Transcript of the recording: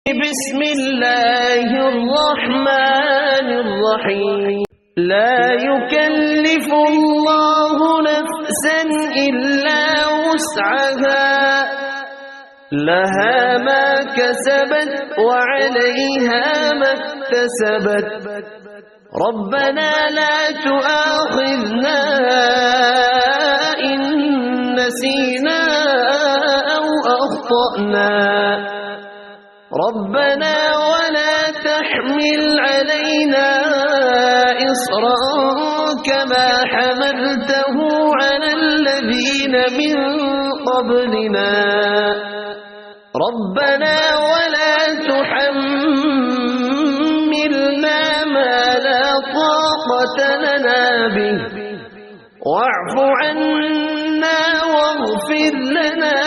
بسم الله الرحمن الرحيم. لا يكلف الله نفسا إلا وسعها، لها ما كسبت وعليها ما اكتسبت. ربنا لا تؤاخذنا إن نسينا أو أخطأنا. ربنا ولا تحمل علينا إصرا كما حملته على الذين من قبلنا. ربنا ولا تحملنا ما لا طاقة لنا به، واعف عنا واغفر لنا